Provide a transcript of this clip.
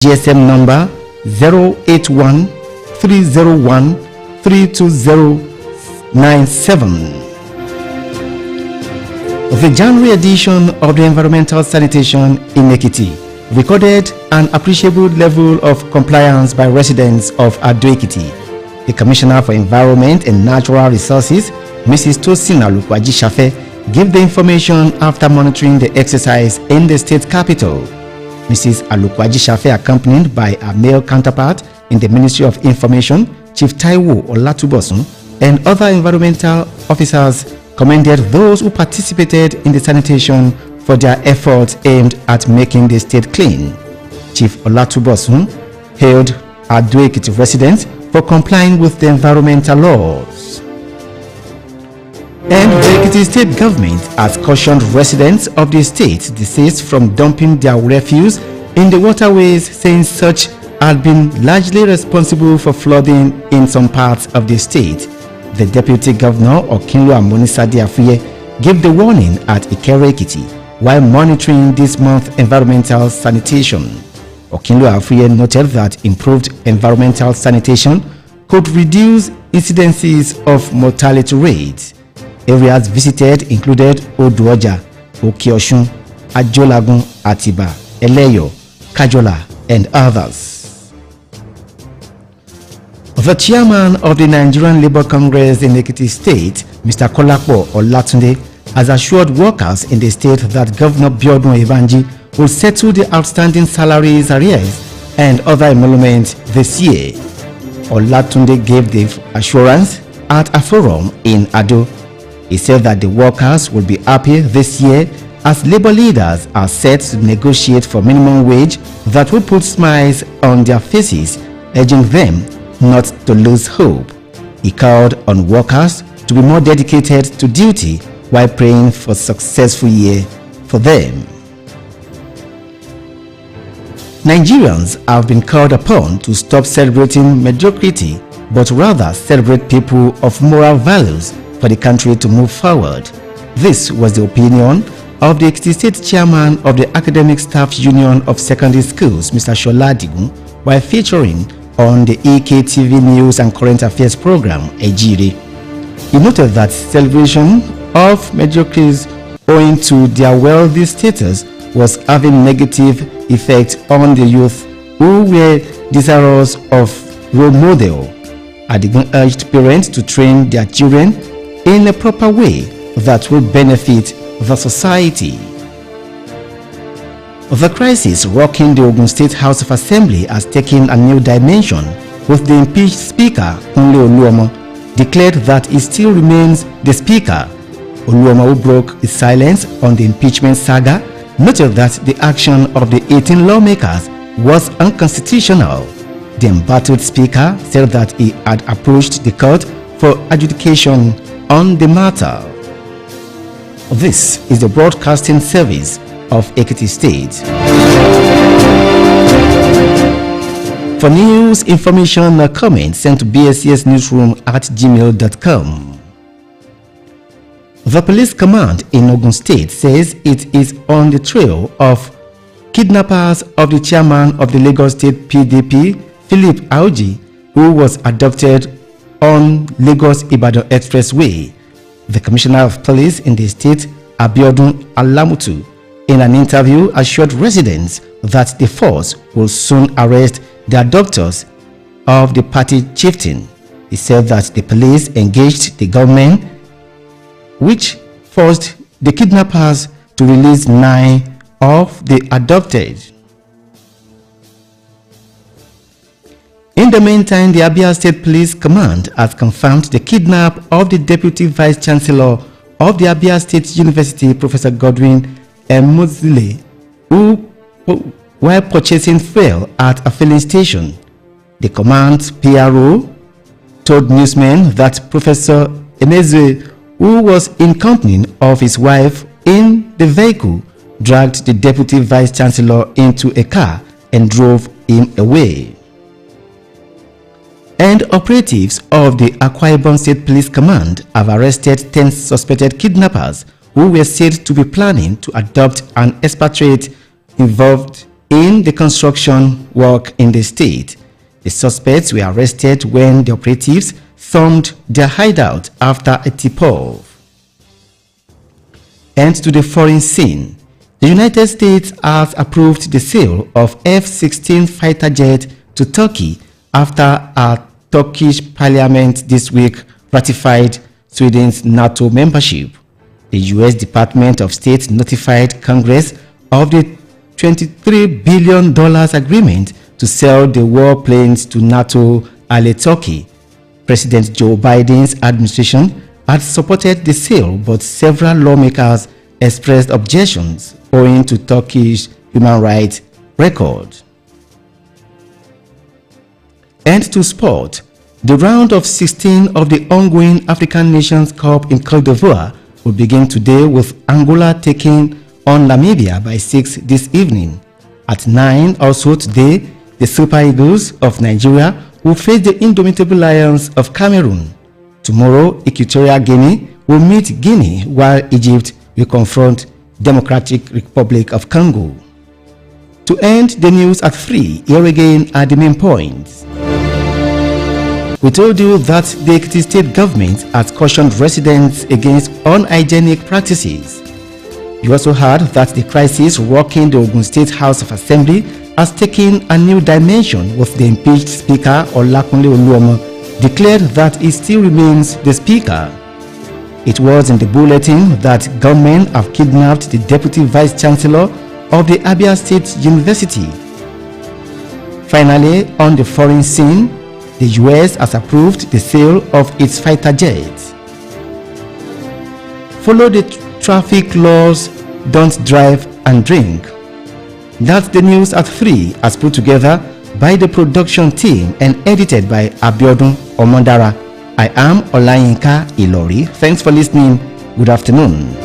GSM number 081 301 32097. The January edition of the Environmental Sanitation in Ekiti recorded an appreciable level of compliance by residents of Ado-Ekiti. The Commissioner for Environment and Natural Resources, Mrs. Tosin Alukwaji-Shafe, gave the information after monitoring the exercise in the state capital. Mrs. Alukwaji-Shafe, accompanied by her male counterpart in the Ministry of Information, Chief Taiwo Olatubosun, and other environmental officers, commended those who participated in the sanitation for their efforts aimed at making the state clean. Chief Olatubosun hailed Ado-Ekiti residents for complying with the environmental laws. And the Ekiti state government has cautioned residents of the state to desist from dumping their refuse in the waterways, saying such had been largely responsible for flooding in some parts of the state. The Deputy Governor, Okinlo Amonisade Afuye, gave the warning at Ikere-Ekiti while monitoring this month's environmental sanitation. Okinlo Afuye noted that improved environmental sanitation could reduce incidences of mortality rates. Areas visited included Oduoja, Okiosun, Ajolagun, Atiba, Eleyo, Kajola, and others. The chairman of the Nigerian Labour Congress in Ekiti State, Mr. Kolapo Olatunde, has assured workers in the state that Governor Biodun Evanji will settle the outstanding salaries arrears and other emoluments this year. Olatunde gave the assurance at a forum in Ado. He said that the workers will be happy this year as labour leaders are set to negotiate for minimum wage that will put smiles on their faces, urging them not to lose hope. He called on workers to be more dedicated to duty while praying for a successful year for them. Nigerians have been called upon to stop celebrating mediocrity, but rather celebrate people of moral values for the country to move forward. This was the opinion of the Ekiti State Chairman of the Academic Staff Union of Secondary Schools, Mr. Shola Adigun, while featuring on the EKTV News and Current Affairs program, Ejiri. He noted that celebration of mediocrities owing to their wealthy status was having negative effect on the youth who were desirous of role model. Adigun urged parents to train their children in a proper way that will benefit the society. The crisis rocking the Ogun State House of Assembly has taken a new dimension, with the impeached Speaker, Kunle Oluomo, declared that he still remains the Speaker. Oluomo, who broke his silence on the impeachment saga, noted that the action of the 18 lawmakers was unconstitutional. The embattled Speaker said that he had approached the court for adjudication on the matter. This is the broadcasting service of Ekiti State. For news, information, or comments, send to bscsnewsroom@gmail.com. The police command in Ogun State says it is on the trail of kidnappers of the chairman of the Lagos State PDP, Philip Auji, who was abducted on Lagos-Ibadan Expressway. The Commissioner of Police in the state, Abiodun Alamutu, in an interview assured residents that the force will soon arrest the abductors of the party chieftain. He said that the police engaged the government, which forced the kidnappers to release 9 of the abducted. In the meantime, the Abia State Police Command has confirmed the kidnap of the Deputy Vice Chancellor of the Abia State University, Professor Godwin Emozile, who while purchasing fuel at a filling station. The command PRO told newsmen that Professor Emezue, who was in company of his wife in the vehicle, dragged the Deputy Vice Chancellor into a car and drove him away. And operatives of the Akwa Ibom State Police Command have arrested 10 suspected kidnappers who were said to be planning to adopt an expatriate involved in the construction work in the state. The suspects were arrested when the operatives stormed their hideout after a tip-off. And to the foreign scene, the United States has approved the sale of F-16 fighter jet to Turkey after a Turkish parliament this week ratified Sweden's NATO membership. The U.S. Department of State notified Congress of the $23 billion agreement to sell the warplanes to NATO ally Turkey. President Joe Biden's administration had supported the sale, but several lawmakers expressed objections owing to Turkish human rights record. And to sport, the round of 16 of the ongoing African Nations Cup in Côte d'Ivoire will begin today, with Angola taking on Namibia by 6 this evening. At 9 also today, the Super Eagles of Nigeria will face the Indomitable Lions of Cameroon. Tomorrow, Equatorial Guinea will meet Guinea, while Egypt will confront Democratic Republic of Congo. To end the news at 3, here again are the main points. We told you that the Ekiti state government has cautioned residents against unhygienic practices. You also heard that the crisis rocking the Ogun State House of Assembly has taken a new dimension, with the impeached Speaker Olakunle Oluomo declared that he still remains the Speaker. It was in the bulletin that government have kidnapped the Deputy Vice Chancellor of the Abia State University. Finally, on the foreign scene, the US has approved the sale of its fighter jets. Follow the traffic laws, don't drive and drink. That's the news at 3, as put together by the production team and edited by Abiodun Omondara. I am Olayinka Ilori. Thanks for listening. Good afternoon.